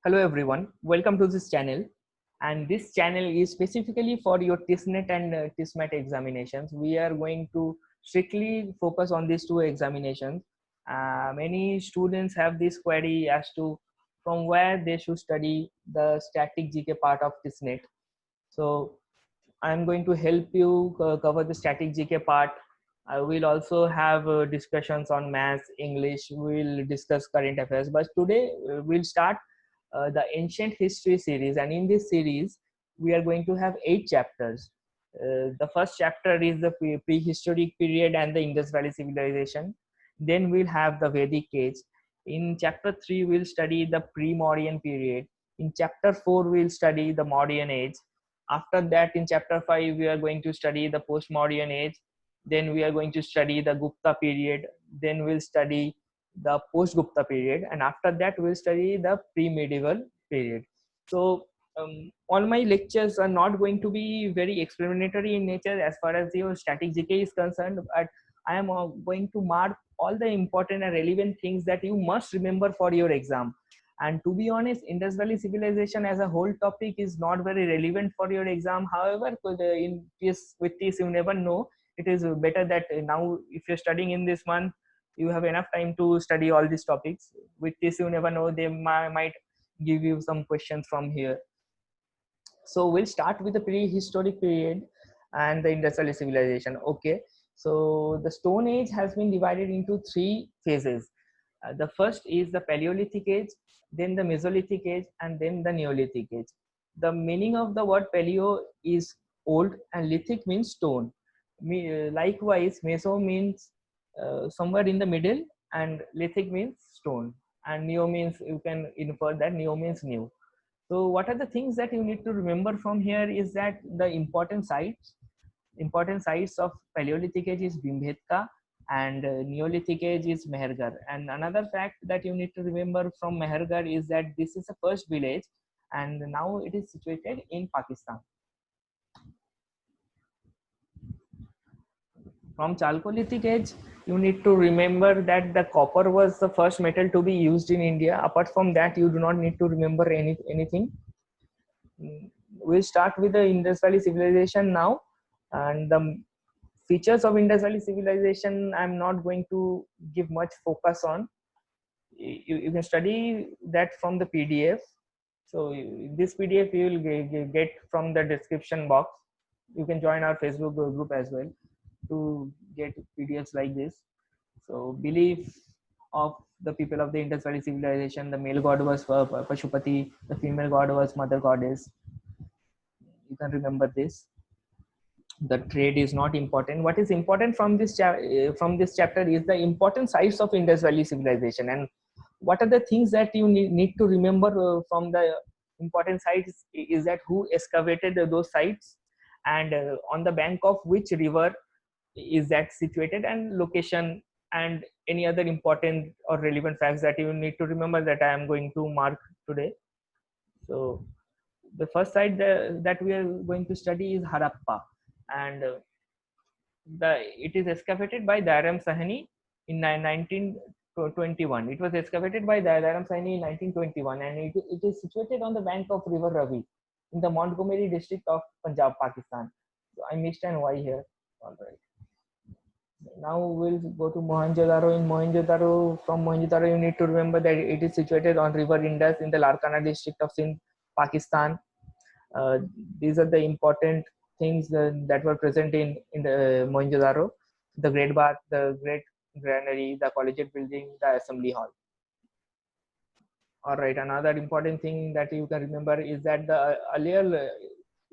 Hello everyone, welcome to this channel. And this channel is specifically for your TISNET and TISMAT examinations. We are going to strictly focus on these two examinations. Many students have this query as to from where they should study the static GK part of TISNET. So I'm going to help you cover the static GK part. I will also have discussions on maths, English. We'll discuss current affairs. But today we'll start the ancient history series, and in this series we are going to have 8 chapters. The first chapter is the prehistoric period and the Indus Valley civilization. Then we'll have the Vedic age. In chapter 3 we'll study the pre-Mauryan period. In chapter 4 we'll study the Mauryan age. After that, in chapter 5 we are going to study the post-Mauryan age. Then we are going to study the Gupta period. Then we'll study the post-Gupta period, and after that we'll study the pre-medieval period. So all my lectures are not going to be very explanatory in nature as far as your static GK is concerned, but I am going to mark all the important and relevant things that you must remember for your exam. And to be honest, Indus Valley civilization as a whole topic is not very relevant for your exam. However, with this you never know. It is better that now if you're studying in this month, you have enough time to study all these topics. With this you never know, they might give you some questions from here. So we'll start with the prehistoric period and the industrial civilization. Okay, so the Stone Age has been divided into 3 phases. The first is the Paleolithic age, then the Mesolithic age, and then the Neolithic age. The meaning of the word paleo is old and lithic means stone. Likewise, meso means somewhere in the middle, and lithic means stone, and neo means, you can infer that neo means new. So what are the things that you need to remember from here is that the important sites of Paleolithic age is Bhimbetka, and Neolithic age is Mehergar. And another fact that you need to remember from Mehergar is that this is the first village, and now it is situated in Pakistan. From Chalcolithic age, you need to remember that the copper was the first metal to be used in India. Apart from that, you do not need to remember anything. We'll start with the Indus Valley civilization now, and the features of Indus Valley civilization I'm not going to give much focus on. You can study that from the PDF. So this PDF you will get from the description box. You can join our Facebook group as well to get PDFs like this. So belief of the people of the Indus Valley civilization: the male god was Pashupati, the female god was Mother Goddess. You can remember this. The trade is not important. What is important from this chapter is the important sites of Indus Valley civilization, and what are the things that you need to remember from the important sites is that who excavated those sites, and on the bank of which river is that situated, and location, and any other important or relevant facts that you need to remember that I am going to mark today. So the first site that we are going to study is Harappa, and it is excavated by Dairam Sahani in 1921. It was excavated by Dairam Sahani in 1921, and it is situated on the bank of River Ravi in the Montgomery district of Punjab, Pakistan. So I missed an Y here. All right. Now we'll go to Mohenjo-daro. In Mohenjo-daro, from Mohenjo-daro, you need to remember that it is situated on River Indus in the Larkana district of Sindh, Pakistan. Uh, these are the important things that were present in the Mohenjo-daro: the Great Bath, the Great Granary, the Collegiate Building, the Assembly Hall. All right. Another important thing that you can remember is that the earlier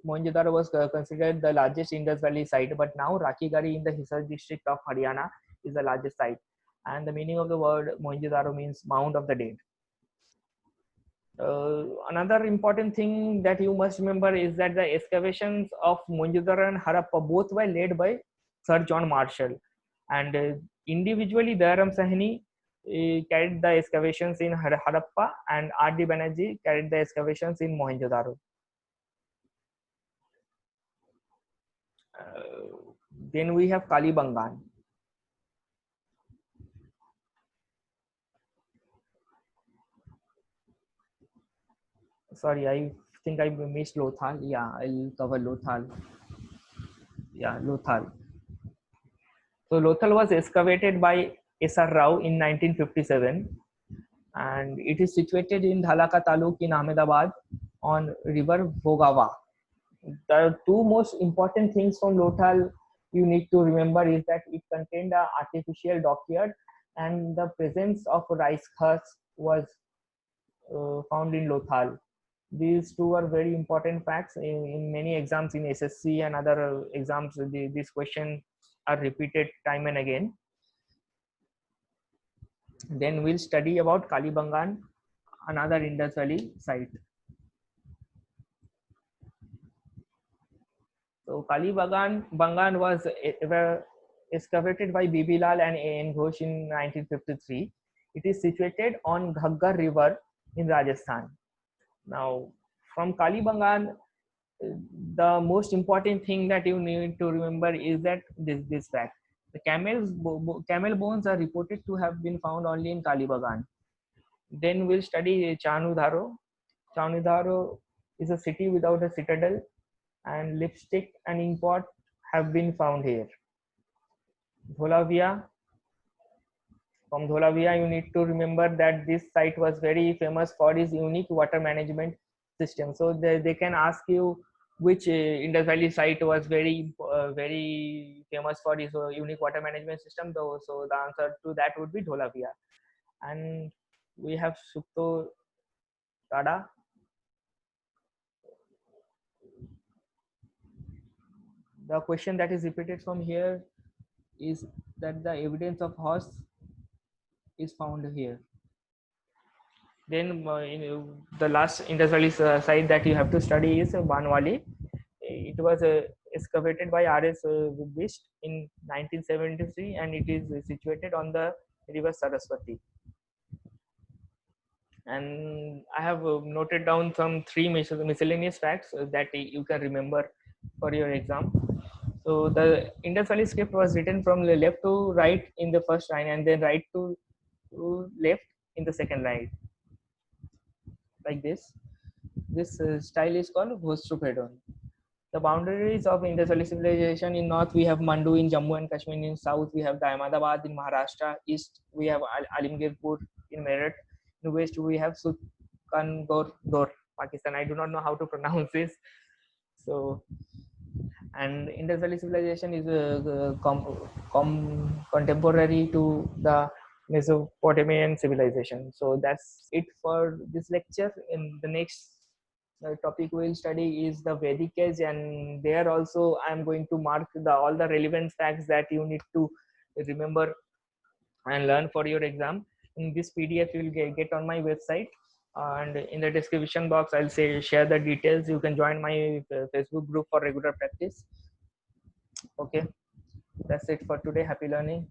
Mohenjo-daro was considered the largest Indus Valley site, but now Rakhigarhi in the Hisar district of Haryana is the largest site. And the meaning of the word Mohenjo-daro means Mound of the Dead. Another important thing that you must remember is that the excavations of Mohenjo-daro and Harappa both were led by Sir John Marshall, and individually Dairam Sahni carried the excavations in Harappa, and R.D. Banerjee carried the excavations in Mohenjo-daro. Then we have Kalibangan. Sorry, I think I missed Lothal. Yeah, I'll cover Lothal. Yeah, Lothal. So Lothal was excavated by S.R. Rao in 1957, and it is situated in Dhalaka Taluk in Ahmedabad on river Bhogava. The two most important things from Lothal you need to remember is that it contained an artificial dockyard, and the presence of rice husk was found in Lothal. These two are very important facts in many exams in SSC and other exams. These questions are repeated time and again. Then we'll study about Kalibangan, another Indus Valley site. So Kalibangan was excavated by Bibilal and A.N. Ghosh in 1953. It is situated on Ghaggar River in Rajasthan. Now, from Kalibangan, the most important thing that you need to remember is that this fact: the camel bones are reported to have been found only in Kalibagan. Then we'll study Chanudharo. Chanudharo is a city without a citadel, and lipstick and inkpot have been found here. Dholavia. From Dholavia, you need to remember that this site was very famous for its unique water management system. So they can ask you which Indus Valley site was very famous for its unique water management system. Though, so the answer to that would be Dholavia. And we have Supto Tada. The question that is repeated from here is that the evidence of horse is found here. Then the last Indus Valley site that you have to study is Banwali. It was excavated by R.S. Bisht in 1973, and it is situated on the river Saraswati. And I have noted down some three miscellaneous facts that you can remember for your exam. So the Indus Valley script was written from left to right in the first line, and then right to left in the second line, like this. This style is called Bhostrupedon. The boundaries of Indus Valley civilization: in north we have Mandu in Jammu and Kashmir, in south we have the Ahmedabad in Maharashtra, east we have Alimgirpur in Meerut, in west we have Sukandor, Pakistan. I do not know how to pronounce this. So, and Indus Valley civilization is contemporary to the Mesopotamian civilization. So that's it for this lecture. In the next topic we'll study is the Vedic age, and there also I'm going to mark all the relevant facts that you need to remember and learn for your exam. In this PDF you'll get on my website, and in the description box I'll say share the details. You can join my Facebook group for regular practice. Okay, that's it for today. Happy learning.